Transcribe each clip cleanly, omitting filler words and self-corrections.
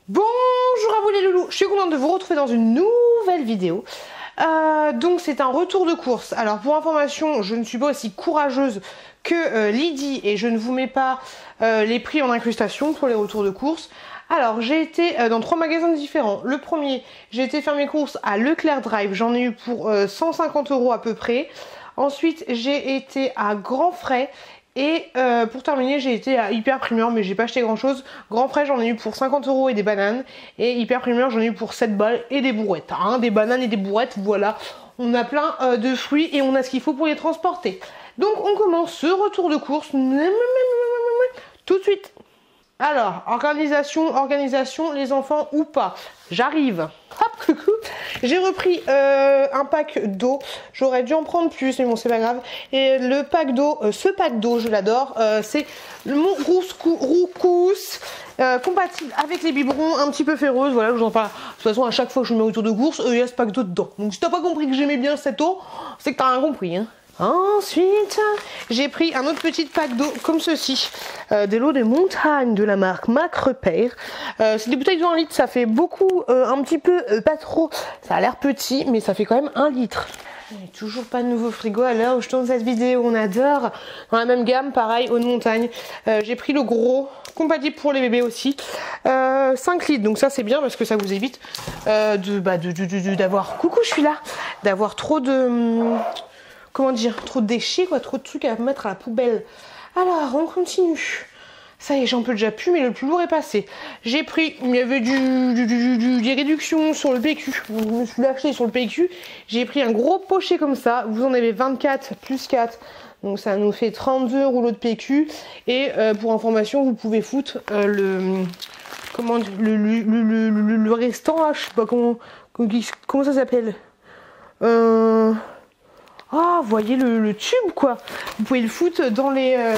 Bonjour à vous les loulous, je suis contente de vous retrouver dans une nouvelle vidéo. Donc c'est un retour de course. Alors pour information, je ne suis pas aussi courageuse que Lydie et je ne vous mets pas les prix en incrustation pour les retours de course. Alors j'ai été dans 3 magasins différents. Le premier, j'ai été faire mes courses à Leclerc Drive, j'en ai eu pour 150 € à peu près. Ensuite j'ai été à Grand Frais. Et pour terminer, j'ai été à Hyper Primeur, mais j'ai pas acheté grand chose. Grand Frais, j'en ai eu pour 50 € et des bananes. Et Hyper Primeur, j'en ai eu pour 7 balles et des bourrettes. Hein, des bananes et des bourrettes, voilà. On a plein de fruits et on a ce qu'il faut pour les transporter. Donc on commence ce retour de course tout de suite. Alors, organisation, les enfants ou pas. J'arrive. Hop, coucou. J'ai repris un pack d'eau. J'aurais dû en prendre plus, mais bon, c'est pas grave. Et le pack d'eau, ce pack d'eau, je l'adore. C'est mon Roukous, compatible avec les biberons, un petit peu féroce. Voilà, je vous en parle. De toute façon, à chaque fois que je mets autour de course, il y a ce pack d'eau dedans. Donc, si t'as pas compris que j'aimais bien cette eau, c'est que t'as rien compris, hein. Ensuite, j'ai pris un autre petit pack d'eau comme ceci, de l'eau de montagne de la marque Mac Repère. C'est des bouteilles de 1 litre, ça fait beaucoup, un petit peu, pas trop, ça a l'air petit, mais ça fait quand même 1 litre. Il n'y a toujours pas de nouveau frigo à l'heure où je tourne cette vidéo, on adore. Dans la même gamme, pareil, eau de montagne. J'ai pris le gros, compatible pour les bébés aussi, 5 litres, donc ça c'est bien parce que ça vous évite d'avoir, coucou je suis là, d'avoir trop de... comment dire, trop de déchets, quoi, trop de trucs à mettre à la poubelle. Alors, on continue. Ça y est, j'en peux déjà plus, mais le plus lourd est passé. J'ai pris, il y avait des réductions sur le PQ. Je me suis lâché sur le PQ. J'ai pris un gros pochet comme ça. Vous en avez 24 plus 4. Donc ça nous fait 32 rouleaux de PQ. Et pour information, vous pouvez foutre le restant, là, je sais pas comment ça s'appelle. Oh, voyez le tube, quoi. Vous pouvez le foutre dans les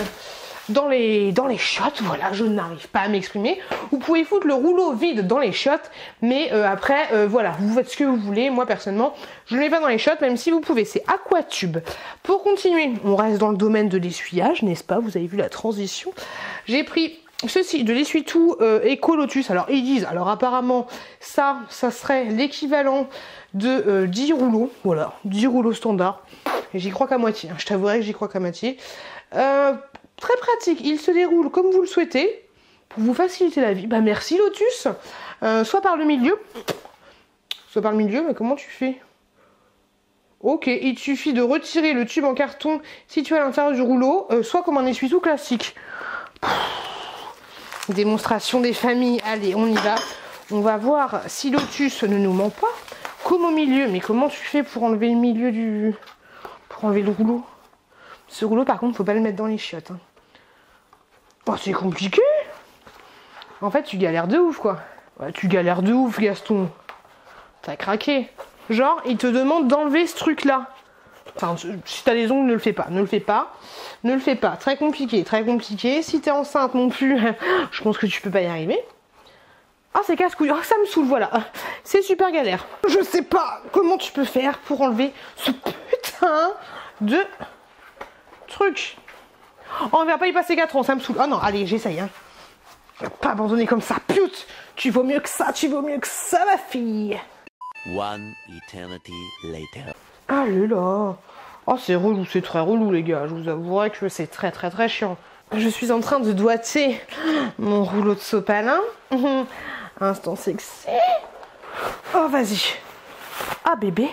chiottes. Voilà, je n'arrive pas à m'exprimer. Vous pouvez foutre le rouleau vide dans les chiottes. Mais après, voilà, vous faites ce que vous voulez. Moi, personnellement, je ne le mets pas dans les chiottes, même si vous pouvez. C'est Aquatube. Pour continuer, on reste dans le domaine de l'essuyage, n'est-ce pas? Vous avez vu la transition. J'ai pris... ceci, de l'essuie-tout Eco Lotus. Alors ils disent, alors apparemment ça serait l'équivalent de 10 rouleaux. Voilà, 10 rouleaux standard. Et j'y crois qu'à moitié, hein. Je t'avouerai que j'y crois qu'à moitié. Très pratique, il se déroule comme vous le souhaitez. Pour vous faciliter la vie. Bah merci Lotus. Soit par le milieu. Soit par le milieu, mais comment tu fais? Ok, il suffit de retirer le tube en carton situé à l'intérieur du rouleau. Soit comme un essuie-tout classique. Démonstration des familles, allez on y va. On va voir si Lotus ne nous ment pas. Comme au milieu, mais comment tu fais pour enlever le milieu du... pour enlever le rouleau? Ce rouleau par contre faut pas le mettre dans les chiottes, hein. Oh c'est compliqué. En fait tu galères de ouf quoi. Ouais, tu galères de ouf Gaston. T'as craqué. Genre il te demande d'enlever ce truc là. Enfin, si t'as des ongles, ne le fais pas, ne le fais pas, ne le fais pas. Très compliqué, très compliqué. Si t'es enceinte non plus, je pense que tu peux pas y arriver. Ah, c'est casse-couille. Oh, ça me saoule, voilà. C'est super galère. Je sais pas comment tu peux faire pour enlever ce putain de truc. Oh, on va pas y passer 4 ans, ça me saoule. Oh non, allez, j'essaye, hein. Je vais pas abandonner comme ça, pute. Tu vaux mieux que ça, ma fille. One eternity later. Ah là là. Oh c'est relou, c'est très relou les gars. Je vous avouerai que c'est très chiant. Je suis en train de doigter mon rouleau de sopalin. Instant sexy. Oh vas-y. Ah bébé.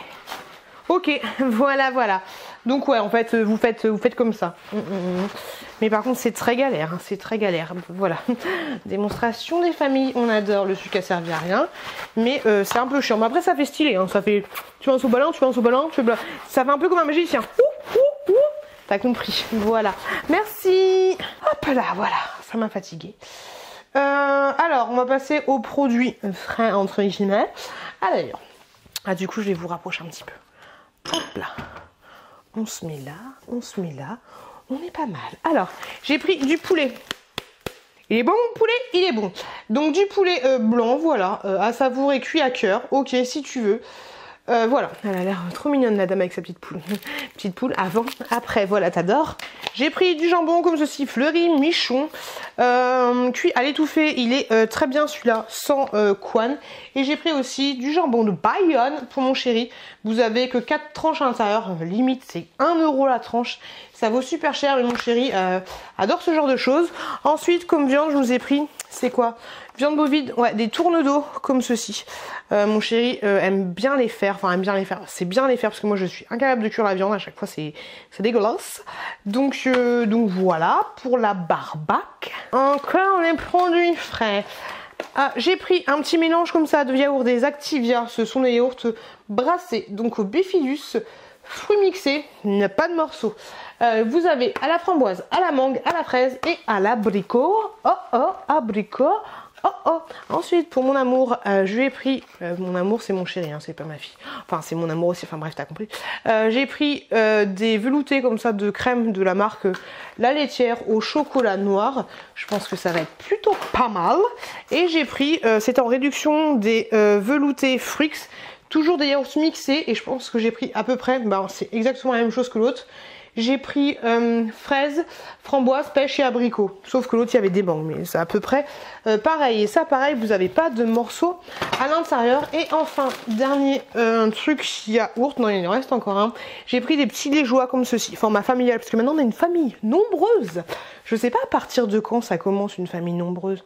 Ok, voilà. Donc ouais, en fait, vous faites comme ça. Mais par contre, c'est très galère, hein, c'est très galère. Voilà. Démonstration des familles. On adore le sucre à servir à rien. Mais c'est un peu chiant. Mais après, ça fait stylé. Hein, ça fait... Tu fais un sopalin, tu fais bla. Ça fait un peu comme un magicien. T'as compris. Voilà. Merci. Hop là, voilà. Ça m'a fatiguée. Alors, on va passer aux produits frais, entre guillemets. Alors, du coup, je vais vous rapprocher un petit peu. Hop là. On se met là. On est pas mal. Alors, j'ai pris du poulet. Il est bon mon poulet? Il est bon. Donc du poulet blanc, voilà, à savourer cuit à cœur. Ok, si tu veux. Voilà, elle a l'air trop mignonne la dame avec sa petite poule. Petite poule avant, après, voilà, t'adores. J'ai pris du jambon comme ceci, fleuri, michon, cuit à l'étouffée, il est très bien celui-là, sans couenne. Et j'ai pris aussi du jambon de Bayonne pour mon chéri. Vous avez que 4 tranches à l'intérieur, limite c'est 1 € la tranche. Ça vaut super cher, mais mon chéri adore ce genre de choses. Ensuite, comme viande, je vous ai pris, c'est quoi? Viande bovine, ouais, des tournes d'eau comme ceci. Mon chéri aime bien les faire, enfin aime bien les faire, c'est bien les faire parce que moi je suis incapable de cuire la viande, à chaque fois c'est dégueulasse. Donc voilà pour la barbac. Encore les produits frais. Ah, j'ai pris un petit mélange comme ça de yaourts des Activia, ce sont des yaourts brassés, donc au Bifidus, fruits mixés, pas de morceaux. Vous avez à la framboise, à la mangue, à la fraise et à l'abricot. Abricot. Ensuite, pour mon amour, je lui ai pris... mon amour, c'est mon chéri, hein, c'est pas ma fille. Enfin, c'est mon amour aussi, enfin bref, t'as compris. J'ai pris des veloutés comme ça de crème de la marque La Laitière au chocolat noir. Je pense que ça va être plutôt pas mal. Et j'ai pris, c'est en réduction des veloutés Frix. Toujours des yaourts mixés. Et je pense que j'ai pris à peu près, c'est exactement la même chose que l'autre. J'ai pris fraises, framboises, pêche et abricots. Sauf que l'autre, il y avait des mangues, mais c'est à peu près pareil. Et ça, pareil, vous n'avez pas de morceaux à l'intérieur. Et enfin, dernier truc yaourt, non, il en reste encore un. J'ai pris des petits liégeois comme ceci, format familial, parce que maintenant, on a une famille nombreuse. Je sais pas à partir de quand ça commence une famille nombreuse.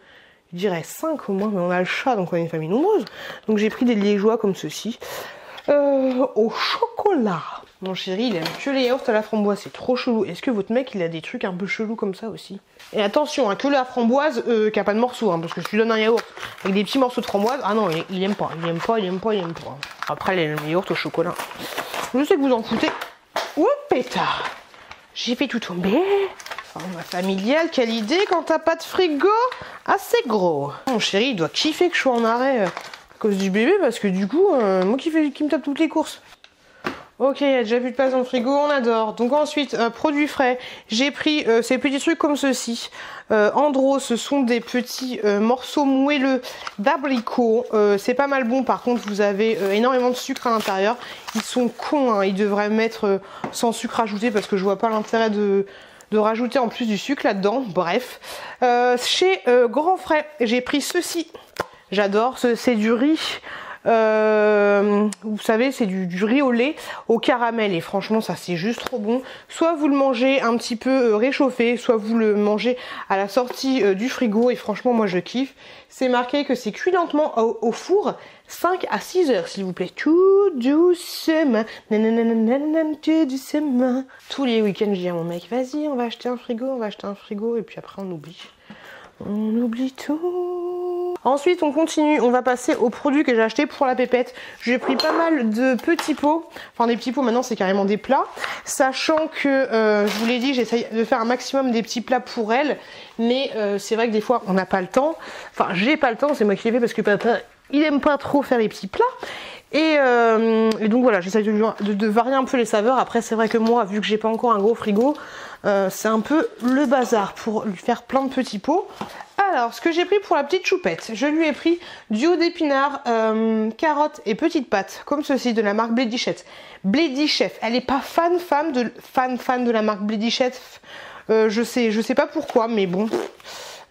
Je dirais 5 au moins, mais on a le chat, donc on est une famille nombreuse. Donc j'ai pris des liégeois comme ceci. Au chocolat. Mon chéri, il aime que les yaourts à la framboise, c'est trop chelou. Est-ce que votre mec, il a des trucs un peu chelous comme ça aussi? Et attention, hein, que la framboise qui a pas de morceaux, hein, parce que je lui donne un yaourt avec des petits morceaux de framboise. Ah non, il aime pas, il aime pas. Après, les yaourts au chocolat. Je sais que vous en foutez. Ouh, pétard. J'ai fait tout tomber. Format familial, quelle idée quand t'as pas de frigo assez gros. Mon chéri, il doit kiffer que je sois en arrêt à cause du bébé, parce que du coup, moi qui me tape toutes les courses. Ok, il y a déjà plus de place dans le frigo, on adore. Donc ensuite, produits frais, j'ai pris ces petits trucs comme ceci. Andro, ce sont des petits morceaux moelleux d'abricot. C'est pas mal bon, par contre vous avez énormément de sucre à l'intérieur. Ils sont cons, hein, ils devraient mettre sans sucre ajouté parce que je vois pas l'intérêt de rajouter en plus du sucre là-dedans. Bref, chez Grand Frais, j'ai pris ceci. J'adore, c'est du riz. Vous savez, c'est du riz au lait au caramel et franchement ça c'est juste trop bon. Soit vous le mangez un petit peu réchauffé, soit vous le mangez à la sortie du frigo et franchement moi je kiffe. C'est marqué que c'est cuit lentement au four 5 à 6 heures s'il vous plaît, tout doucement, tout doucement. Tous les week-ends je dis à mon mec vas-y on va acheter un frigo et puis après on oublie tout. Ensuite on continue, on va passer aux produits que j'ai achetés pour la pépette. J'ai pris pas mal de petits pots, enfin des petits pots maintenant c'est carrément des plats, sachant que je vous l'ai dit j'essaye de faire un maximum des petits plats pour elle, mais c'est vrai que des fois on n'a pas le temps, enfin j'ai pas le temps, c'est moi qui l'ai fait parce que papa il aime pas trop faire les petits plats. Et donc voilà, j'essaye de varier un peu les saveurs. Après c'est vrai que moi vu que j'ai pas encore un gros frigo, c'est un peu le bazar pour lui faire plein de petits pots. Alors ce que j'ai pris pour la petite choupette, je lui ai pris du haut d'épinards, carottes et petites pâtes comme ceci de la marque Bledy Chef. Elle est pas fan de la marque Bledy Chef. Je sais pas pourquoi mais bon.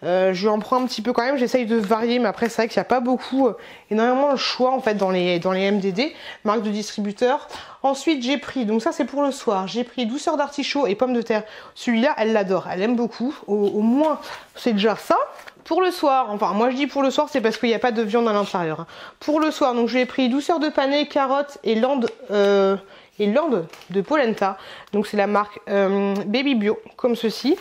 Je lui en prends un petit peu quand même, j'essaye de varier, mais après c'est vrai qu'il n'y a pas beaucoup, énormément de choix en fait dans les MDD, marque de distributeur. Ensuite j'ai pris, donc ça c'est pour le soir, j'ai pris douceur d'artichaut et pommes de terre. Celui-là elle l'adore, elle aime beaucoup, au moins c'est déjà ça. Pour le soir, enfin moi je dis pour le soir c'est parce qu'il n'y a pas de viande à l'intérieur. Pour le soir, donc je lui ai pris douceur de panais, carottes et lande de polenta. Donc c'est la marque Baby Bio, comme ceci.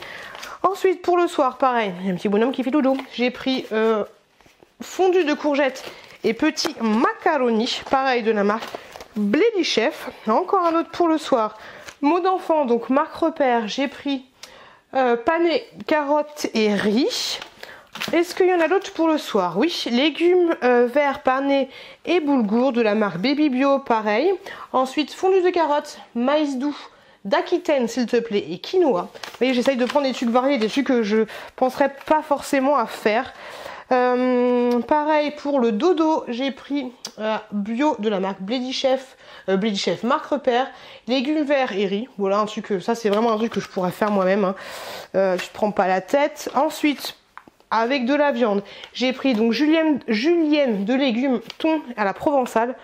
Ensuite pour le soir, pareil, il y a un petit bonhomme qui fait dodo. J'ai pris fondu de courgettes et petits macaronis, pareil de la marque Bledy Chef. Encore un autre pour le soir. Mot d'enfant, donc marque repère, j'ai pris panais, carottes et riz. Est-ce qu'il y en a d'autres pour le soir? Oui, légumes verts, panais et boulgour de la marque Baby Bio, pareil. Ensuite, fondu de carottes, maïs doux d'Aquitaine, s'il te plaît, et quinoa. Vous voyez, j'essaye de prendre des trucs variés, des trucs que je penserais pas forcément à faire. Pareil pour le dodo, j'ai pris bio de la marque Bledy Chef marque repère, légumes verts et riz. Voilà un truc, ça c'est vraiment un truc que je pourrais faire moi-même, hein. Tu te prends pas la tête. Ensuite, avec de la viande, j'ai pris donc julienne de légumes thon à la provençale.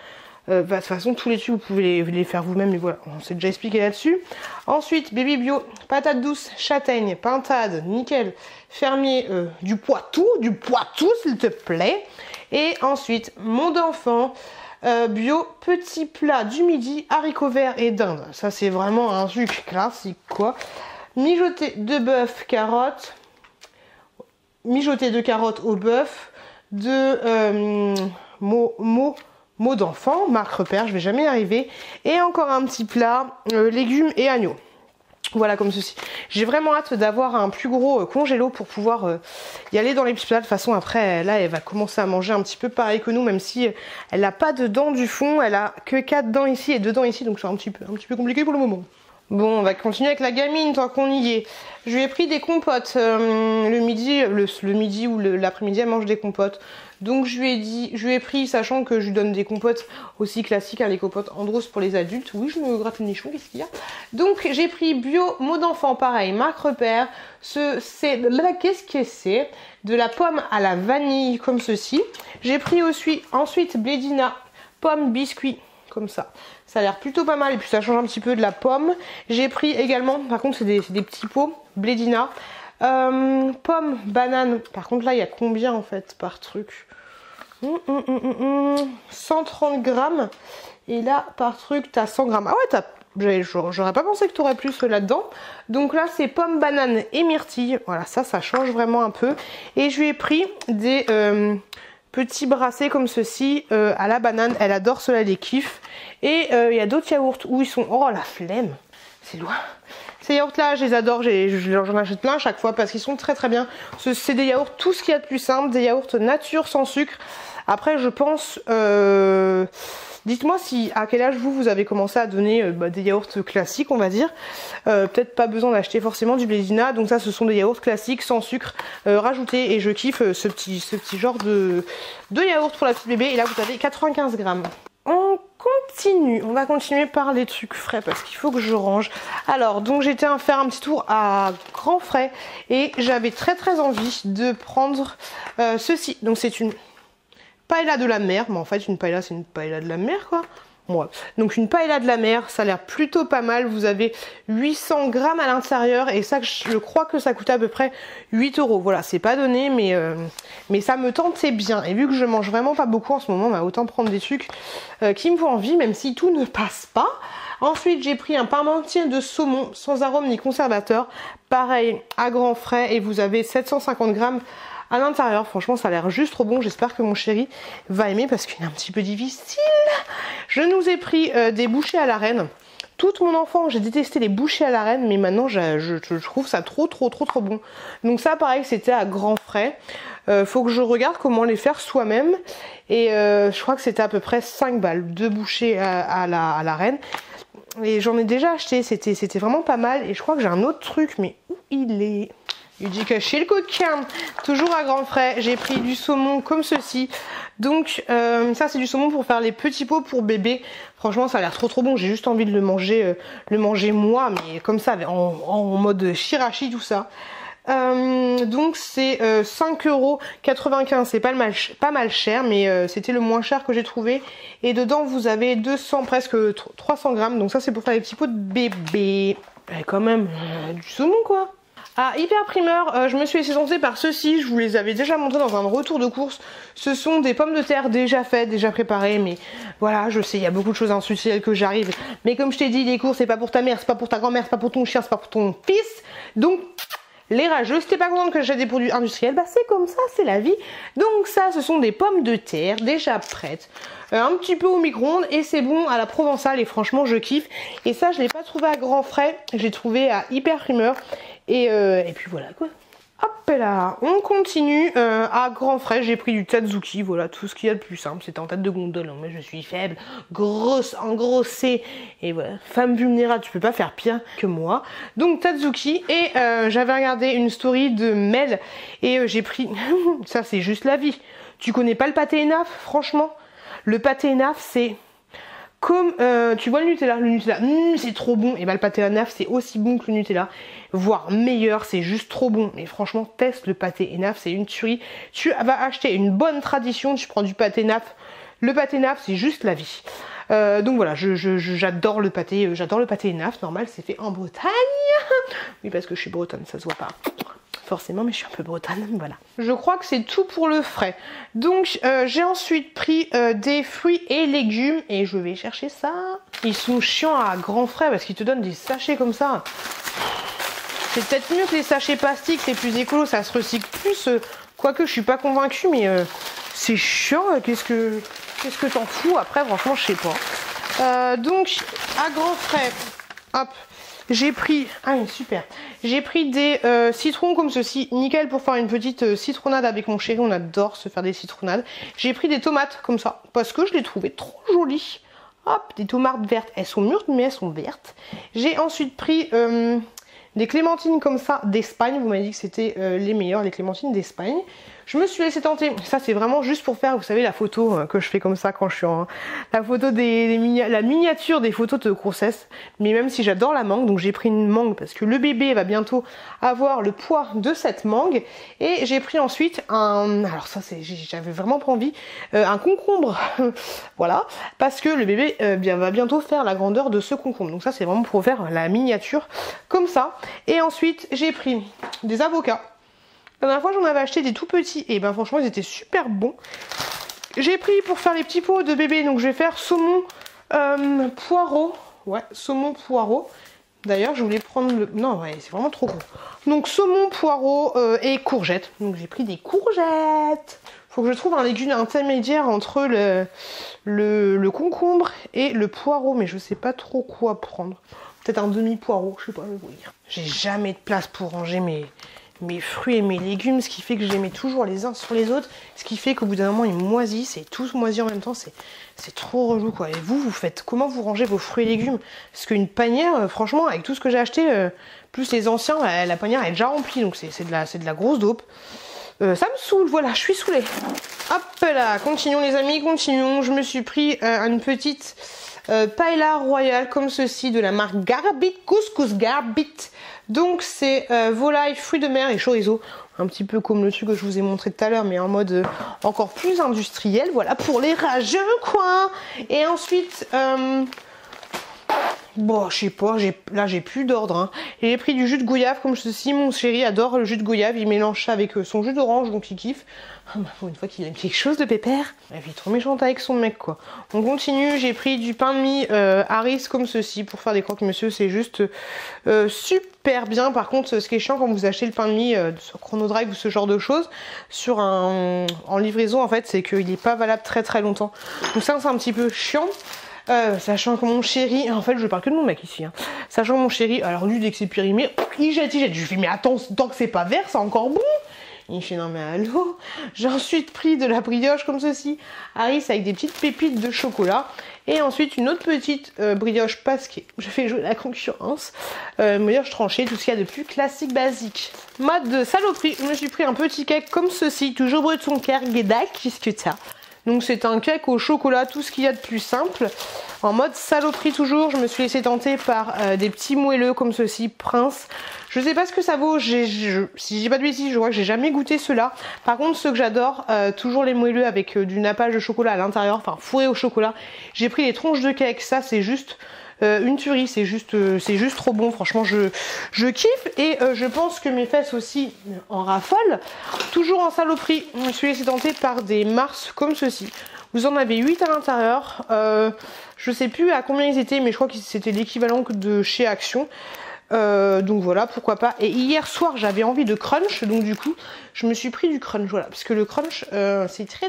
De toute façon, tous les trucs, vous pouvez les faire vous-même, mais voilà, on s'est déjà expliqué là-dessus. Ensuite, baby bio, patates douces, châtaignes, pintade, nickel, fermier, du Poitou, s'il te plaît. Et ensuite, mon d'enfant, bio, petit plat du midi, haricots verts et dinde. Ça, c'est vraiment un truc classique, quoi. Mijoté de bœuf, carottes, mijoté de carottes au bœuf, de mots d'enfant, marque repère, je vais jamais y arriver. Et encore un petit plat, légumes et agneaux. Voilà, comme ceci. J'ai vraiment hâte d'avoir un plus gros congélo pour pouvoir y aller dans les petits plats. De toute façon, après, là, elle va commencer à manger un petit peu pareil que nous, même si elle n'a pas de dents du fond. Elle a que 4 dents ici et 2 dents ici, donc c'est un petit peu compliqué pour le moment. Bon, on va continuer avec la gamine tant qu'on y est. Je lui ai pris des compotes. Le midi ou l'après-midi, elle mange des compotes. Donc je lui ai pris, sachant que je lui donne des compotes aussi classiques, hein, les compotes Andros pour les adultes. Oui, je me gratte le nichon, qu'est-ce qu'il y a? Donc j'ai pris bio, mot d'enfant, pareil, marque repère. Qu'est-ce que c'est? De la pomme à la vanille, comme ceci. J'ai pris ensuite Blédina, pomme biscuit, comme ça. Ça a l'air plutôt pas mal et puis ça change un petit peu de la pomme. J'ai pris également, par contre c'est des petits pots, Blédina. Pomme, banane. Par contre là il y a combien en fait par truc? 130 grammes. Et là par truc t'as 100 grammes. Ah ouais, j'aurais pas pensé que t'aurais plus là-dedans. Donc là c'est pomme, banane et myrtille. Voilà, ça change vraiment un peu. Et je lui ai pris des petits brassés comme ceci à la banane. Elle adore cela, elle les kiffe. Et il y a d'autres yaourts où ils sont... Oh la flemme, c'est loin. Ces yaourts là je les adore, j'en achète plein à chaque fois parce qu'ils sont très très bien. C'est des yaourts, tout ce qu'il y a de plus simple, des yaourts nature sans sucre. Après je pense, dites-moi si à quel âge vous avez commencé à donner des yaourts classiques on va dire. Peut-être pas besoin d'acheter forcément du Blédina. Donc ça ce sont des yaourts classiques sans sucre rajouté et je kiffe ce petit genre de yaourt pour la petite bébé. Et là vous avez 95 grammes. On va continuer par les trucs frais parce qu'il faut que je range. Alors donc j'étais à faire un petit tour à Grand Frais et j'avais très envie de prendre ceci. Donc c'est une paella de la mer, mais en fait une paella c'est une paella de la mer quoi. Ouais. Donc une paella de la mer, ça a l'air plutôt pas mal. Vous avez 800 grammes à l'intérieur et ça, je crois que ça coûtait à peu près 8 €. Voilà, c'est pas donné, mais ça me tentait bien. Et vu que je mange vraiment pas beaucoup en ce moment, bah, autant prendre des trucs qui me font envie, même si tout ne passe pas. Ensuite, j'ai pris un parmentier de saumon sans arôme ni conservateur. Pareil, à Grand Frais et vous avez 750 grammes à l'intérieur. Franchement ça a l'air juste trop bon, j'espère que mon chéri va aimer parce qu'il est un petit peu difficile. Je nous ai pris des bouchées à la reine. Toute mon enfance j'ai détesté les bouchées à la reine, mais maintenant je trouve ça trop bon. Donc ça pareil c'était à Grand Frais. Faut que je regarde comment les faire soi-même. Et je crois que c'était à peu près 5 balles, 2 bouchées à la reine. Et j'en ai déjà acheté, c'était vraiment pas mal. Et je crois que j'ai un autre truc, mais où il est? Il dit que chez le coquin, toujours à Grand Frais, j'ai pris du saumon comme ceci. Donc ça c'est du saumon pour faire les petits pots pour bébé. Franchement ça a l'air trop bon, j'ai juste envie de le manger moi, mais comme ça en mode shirashi tout ça. Donc c'est 5,95 €, c'est pas mal cher, mais c'était le moins cher que j'ai trouvé. Et dedans vous avez 200, presque 300 grammes, donc ça c'est pour faire les petits pots de bébé. Et quand même du saumon quoi. À Hyper Primeur, je me suis laissée tenter par ceci, je vous les avais déjà montrés dans un retour de course. Ce sont des pommes de terre déjà faites, déjà préparées, mais voilà, je sais, il y a beaucoup de choses insutiles que j'arrive. Mais comme je t'ai dit, les courses, c'est pas pour ta mère, c'est pas pour ta grand-mère, c'est pas pour ton chien, c'est pas pour ton fils. Donc, les rageux, si t'es pas contente que j'achète des produits industriels, bah c'est comme ça, c'est la vie. Donc ça, ce sont des pommes de terre déjà prêtes, un petit peu au micro-ondes et c'est bon à la provençale et franchement je kiffe. Et ça, je l'ai pas trouvé à Grand Frais, j'ai trouvé à Hyper Primeur et puis voilà quoi. Hop là, on continue à grands frais, j'ai pris du Tazuki, voilà tout ce qu'il y a de plus simple, c'était en tête de gondole, hein, mais je suis faible, grosse, engrossée, et voilà, femme vulnérable, tu peux pas faire pire que moi. Donc Tazuki, et j'avais regardé une story de Mel, et j'ai pris, ça c'est juste la vie, tu connais pas le pâté Enaf, franchement, le pâté Enaf c'est... Comme, tu vois le Nutella, c'est trop bon, et bah le pâté Enaf c'est aussi bon que le Nutella, voire meilleur, c'est juste trop bon. Mais franchement, teste le pâté Enaf, c'est une tuerie. Tu vas acheter une bonne tradition, tu prends du pâté Enaf, le pâté Enaf c'est juste la vie. Donc voilà, j'adore le pâté Enaf, normal, c'est fait en Bretagne. Oui, parce que je suis bretonne, ça se voit pas. Forcément, mais je suis un peu bretonne, voilà. Je crois que c'est tout pour le frais. Donc j'ai ensuite pris des fruits et légumes et je vais chercher ça. Ils sont chiants à grands frais parce qu'ils te donnent des sachets comme ça. C'est peut-être mieux que les sachets plastiques, c'est plus écolo, ça se recycle plus. Quoique je suis pas convaincue, mais c'est chiant. Qu'est-ce que t'en fous après, franchement, je sais pas. Donc à grands frais, hop. J'ai pris, ah super, j'ai pris des citrons comme ceci, nickel pour faire une petite citronnade avec mon chéri, on adore se faire des citronnades. J'ai pris des tomates comme ça, parce que je les trouvais trop jolies. Hop, des tomates vertes, elles sont mûres mais elles sont vertes. J'ai ensuite pris des clémentines comme ça d'Espagne, vous m'avez dit que c'était les meilleures, les clémentines d'Espagne. Je me suis laissée tenter, ça c'est vraiment juste pour faire, vous savez, la photo que je fais comme ça quand je suis en... La photo la miniature des photos de grossesse, mais même si j'adore la mangue, donc j'ai pris une mangue parce que le bébé va bientôt avoir le poids de cette mangue. Et j'ai pris ensuite alors ça j'avais vraiment pas envie, un concombre, voilà, parce que le bébé va bientôt faire la grandeur de ce concombre. Donc ça c'est vraiment pour faire la miniature comme ça. Et ensuite j'ai pris des avocats. La dernière fois j'en avais acheté des tout petits et ben franchement ils étaient super bons. J'ai pris pour faire les petits pots de bébé, donc je vais faire saumon poireau. Ouais, saumon poireau. D'ailleurs je voulais prendre le... Non ouais, c'est vraiment trop gros. Donc saumon poireau et courgettes. Donc j'ai pris des courgettes. Faut que je trouve un légume intermédiaire entre le concombre et le poireau, mais je sais pas trop quoi prendre. Peut-être un demi-poireau, je sais pas, je vais vous dire. J'ai jamais de place pour ranger mes fruits et mes légumes, ce qui fait que je les mets toujours les uns sur les autres, ce qui fait qu'au bout d'un moment ils moisissent et tous moisissent en même temps, c'est trop relou quoi. Et vous faites comment vous rangez vos fruits et légumes? Parce qu'une panière, franchement, avec tout ce que j'ai acheté, plus les anciens, la panière est déjà remplie, donc c'est de la grosse dope. Ça me saoule, voilà, je suis saoulée. Hop là, continuons les amis, continuons. Je me suis pris une petite paella royale comme ceci de la marque Garbit, couscous Garbit. Donc c'est volaille, fruits de mer et chorizo, un petit peu comme le truc que je vous ai montré tout à l'heure, mais en mode encore plus industriel, voilà, pour les rageux quoi. Et ensuite, bon, je sais pas, là j'ai plus d'ordre, hein. Et j'ai pris du jus de goyave comme ceci, mon chéri adore le jus de goyave, il mélange ça avec son jus d'orange, donc il kiffe. Pour une fois qu'il aime quelque chose de pépère, elle est trop méchante avec son mec quoi. On continue, j'ai pris du pain de mie Harris comme ceci pour faire des croque-monsieur, c'est juste super bien. Par contre, ce qui est chiant quand vous achetez le pain de mie sur Chronodrive ou ce genre de choses, en livraison en fait, c'est qu'il n'est pas valable très longtemps. Donc ça c'est un petit peu chiant. Sachant que mon chéri, en fait je parle que de mon mec ici, hein. Sachant que mon chéri, alors lui dès que c'est périmé, il jette. Je lui fais mais attends, tant que c'est pas vert, c'est encore bon. Il fait non mais allô. J'ai ensuite pris de la brioche comme ceci, Harris avec des petites pépites de chocolat. Et ensuite une autre petite brioche parce que je fais jouer la concurrence. Brioche tranchée, tout ce qu'il y a de plus classique basique. Mode de saloperie, je me suis pris un petit cake comme ceci, toujours breton Kerguedac, qu'est-ce que t'as? Donc c'est un cake au chocolat, tout ce qu'il y a de plus simple. En mode saloperie toujours, je me suis laissé tenter par des petits moelleux comme ceci, Prince. Je sais pas ce que ça vaut, si j'ai pas de bêtises, je crois que j'ai jamais goûté ceux-là. Par contre, ceux que j'adore, toujours les moelleux avec du nappage de chocolat à l'intérieur, enfin fourré au chocolat. J'ai pris les tronches de cake, ça c'est juste... une tuerie, c'est juste trop bon, franchement je kiffe. Et je pense que mes fesses aussi en raffolent. Toujours en saloperie, je me suis laissée tenter par des Mars comme ceci. Vous en avez 8 à l'intérieur, je sais plus à combien ils étaient, mais je crois que c'était l'équivalent de chez Action. Donc voilà, pourquoi pas. Et hier soir j'avais envie de crunch, donc du coup je me suis pris du crunch, voilà, parce que le crunch c'est très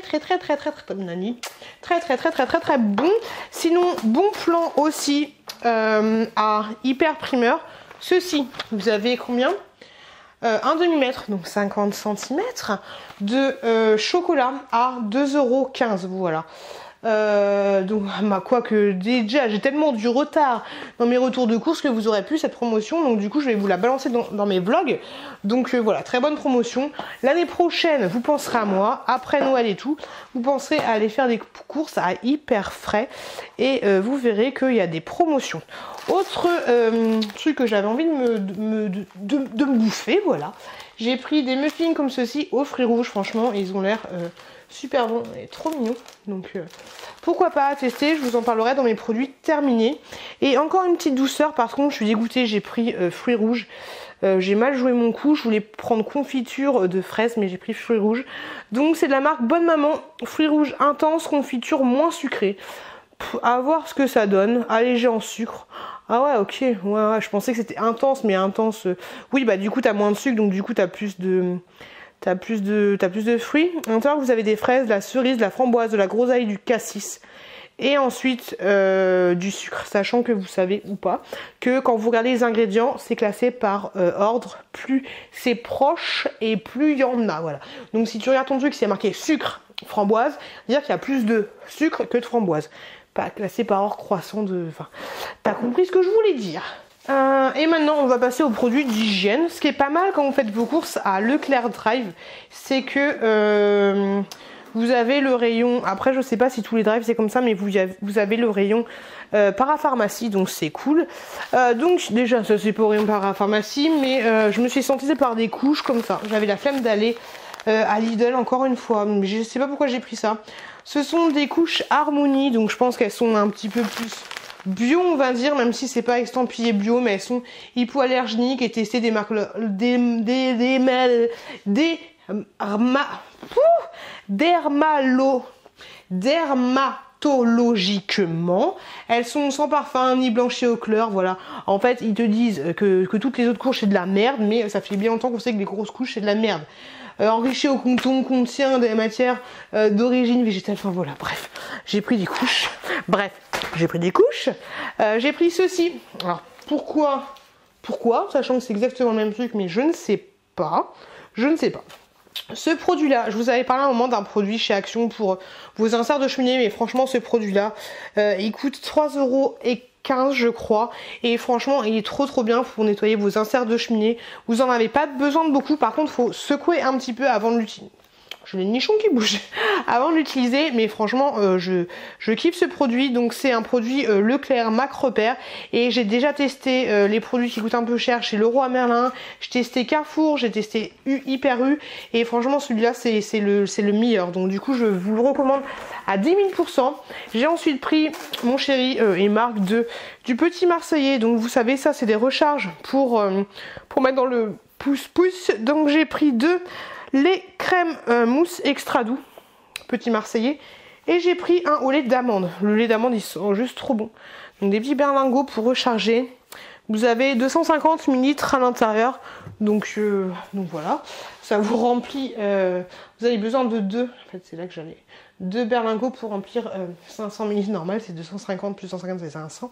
bon. Sinon bon plan aussi à Hyper Primeur. Ceci, vous avez combien? un demi-mètre, donc 50 cm de chocolat à 2,15 €, voilà. Donc quoique déjà j'ai tellement du retard dans mes retours de course que vous aurez plus cette promotion, donc du coup je vais vous la balancer dans mes vlogs. Donc voilà, très bonne promotion. L'année prochaine vous penserez à moi, après Noël et tout, vous penserez à aller faire des courses à hyper frais et vous verrez qu'il y a des promotions. Autre truc que j'avais envie de me bouffer, voilà, j'ai pris des muffins comme ceci aux fruits rouges. Franchement ils ont l'air super bon et trop mignon, donc pourquoi pas tester. Je vous en parlerai dans mes produits terminés. Et encore une petite douceur, par contre je suis dégoûtée, j'ai pris fruits rouges. J'ai mal joué mon coup, je voulais prendre confiture de fraises mais j'ai pris fruits rouges. Donc c'est de la marque Bonne Maman, fruits rouges intense, confiture moins sucrée. À voir ce que ça donne, allégé en sucre. Ah ouais, ok, ouais, je pensais que c'était intense, mais intense, oui, bah du coup t'as moins de sucre, donc du coup t'as plus de... T'as plus de fruits. À l'intérieur, vous avez des fraises, de la cerise, de la framboise, de la groseille, du cassis. Et ensuite, du sucre. Sachant que vous savez ou pas que quand vous regardez les ingrédients, c'est classé par ordre. Plus c'est proche et plus il y en a. Voilà. Donc si tu regardes ton truc, c'est marqué sucre, framboise, dire qu'il y a plus de sucre que de framboise. Pas classé par ordre croissant de... Enfin, t'as compris ce que je voulais dire. Et maintenant on va passer aux produits d'hygiène. Ce qui est pas mal quand vous faites vos courses à Leclerc Drive, c'est que vous avez le rayon, après je sais pas si tous les drives c'est comme ça, mais vous avez le rayon parapharmacie, donc c'est cool. Donc déjà ça c'est pas au rayon parapharmacie, mais je me suis sentie par des couches comme ça. J'avais la flemme d'aller à Lidl encore une fois, mais je sais pas pourquoi j'ai pris ça. Ce sont des couches Harmonie, donc je pense qu'elles sont un petit peu plus bio, on va dire, même si c'est pas estampillé bio, mais elles sont hypoallergéniques et testées des marques dermatologiquement. Elles sont sans parfum ni blanchies au clair, voilà. En fait, ils te disent que toutes les autres couches c'est de la merde, mais ça fait bien longtemps qu'on sait que les grosses couches c'est de la merde. Enrichi au coton, contient des matières d'origine végétale, enfin voilà, bref, j'ai pris des couches, bref, j'ai pris des couches, j'ai pris ceci. Alors pourquoi, sachant que c'est exactement le même truc, mais je ne sais pas. Ce produit là, je vous avais parlé à un moment d'un produit chez Action pour vos inserts de cheminée, mais franchement ce produit là il coûte 3,15 € je crois, et franchement il est trop bien pour nettoyer vos inserts de cheminée. Vous en avez pas besoin de beaucoup, par contre faut secouer un petit peu avant de l'utiliser. J'ai les nichons qui bougent avant de l'utiliser, mais franchement je kiffe ce produit. Donc c'est un produit Leclerc Mac Repère, et j'ai déjà testé les produits qui coûtent un peu cher chez Leroy Merlin, j'ai testé Carrefour, j'ai testé Hyper U, et franchement celui-là c'est le meilleur, donc du coup je vous le recommande à 10 000%. J'ai ensuite pris mon chéri et marque du Petit Marseillais, donc vous savez ça c'est des recharges pour mettre dans le pouce-pouce. Donc j'ai pris les crèmes mousse extra doux Petit Marseillais, et j'ai pris un au lait d'amande. Le lait d'amande ils sont juste trop bons. Donc des petits berlingots pour recharger. Vous avez 250 ml à l'intérieur, donc voilà, ça vous remplit. Vous avez besoin de deux. En fait c'est là que j'allais. 2 berlingots pour remplir 500 ml normal, c'est 250 plus 150 c'est 500.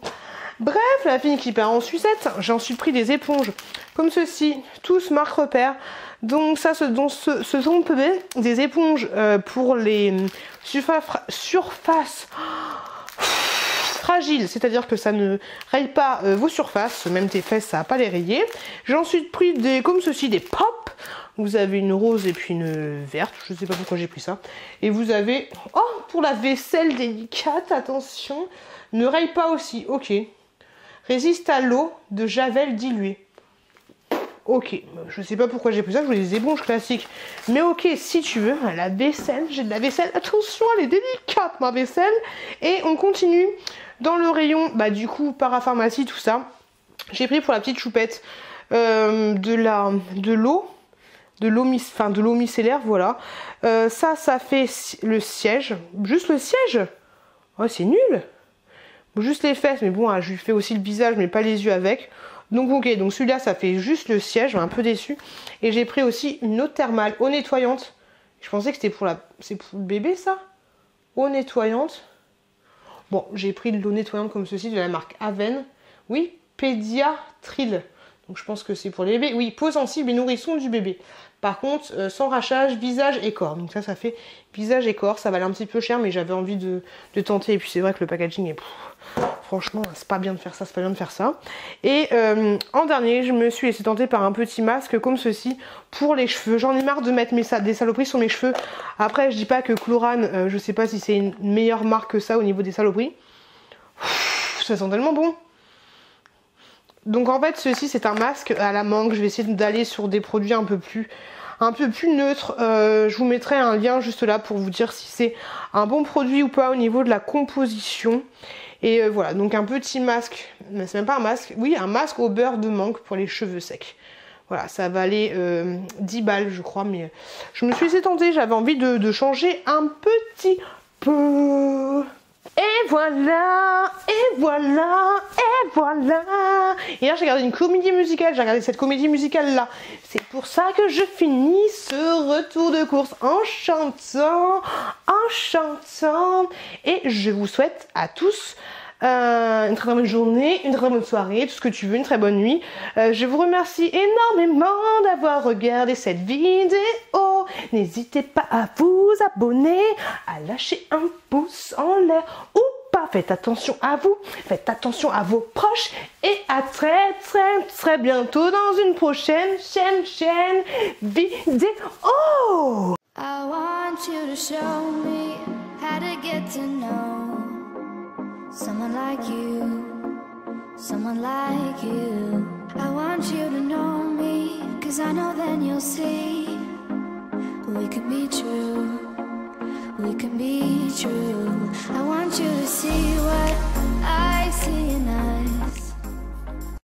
Bref, la fille qui part en sucette. J'ai ensuite pris des éponges comme ceci, tous marque Repère. Donc ça, ce sont des éponges pour les surfaces fragiles, c'est-à-dire que ça ne raye pas vos surfaces, même tes fesses ça va pas les rayer. J'ai ensuite pris comme ceci des pop. Vous avez une rose et puis une verte, je sais pas pourquoi j'ai pris ça. Et vous avez, pour la vaisselle délicate, attention, ne raye pas aussi, ok. Résiste à l'eau de javel dilué. Ok, je sais pas pourquoi j'ai pris ça, je voulais des éponges classiques. Mais ok, si tu veux, la vaisselle, j'ai de la vaisselle. Attention, elle est délicate ma vaisselle. Et on continue dans le rayon, du coup, parapharmacie, tout ça. J'ai pris pour la petite choupette de l'eau micellaire, voilà. Ça fait le siège. Juste le siège. Oh, c'est nul. Juste les fesses, mais bon, je lui fais aussi le visage, mais pas les yeux avec. Donc ok, donc celui-là ça fait juste le siège, un peu déçu. Et j'ai pris aussi une eau thermale, eau nettoyante. Je pensais que c'était c'est pour le bébé ça. Eau nettoyante. Bon, j'ai pris de l'eau nettoyante comme ceci de la marque Aven. Oui, Pédiatril. Donc je pense que c'est pour les bébés. Oui, peau sensible et nourrisson du bébé. Par contre, sans rachage, visage et corps. Donc ça fait visage et corps. Ça valait un petit peu cher, mais j'avais envie de tenter. Et puis c'est vrai que le packaging est... franchement, c'est pas bien de faire ça, c'est pas bien de faire ça. Et en dernier, je me suis laissé tenter par un petit masque comme ceci pour les cheveux. J'en ai marre de mettre des saloperies sur mes cheveux. Après, je dis pas que Chlorane, je sais pas si c'est une meilleure marque que ça au niveau des saloperies. Ça sent tellement bon. Donc en fait, ceci c'est un masque à la mangue. Je vais essayer d'aller sur des produits un peu plus neutres. Je vous mettrai un lien juste là pour vous dire si c'est un bon produit ou pas au niveau de la composition. Et voilà, donc un petit masque, mais c'est même pas un masque, oui, un masque au beurre de mangue pour les cheveux secs. Voilà, ça valait 10 balles je crois, mais je me suis laissé tenter, j'avais envie de changer un petit peu. Et voilà, et voilà, et voilà. Et là j'ai regardé une comédie musicale, j'ai regardé cette comédie musicale là. C'est pour ça que je finis ce retour de course en chantant. Et je vous souhaite à tous une très bonne journée, une très bonne soirée, tout ce que tu veux, une très bonne nuit. Je vous remercie énormément d'avoir regardé cette vidéo. N'hésitez pas à vous abonner, à lâcher un pouce en l'air ou pas. Faites attention à vous, faites attention à vos proches et à très bientôt dans une prochaine chaîne vidéo. I want you to show me how to get to know someone like you, someone like you. I want you to know me, 'cause I know then you'll see we could be true.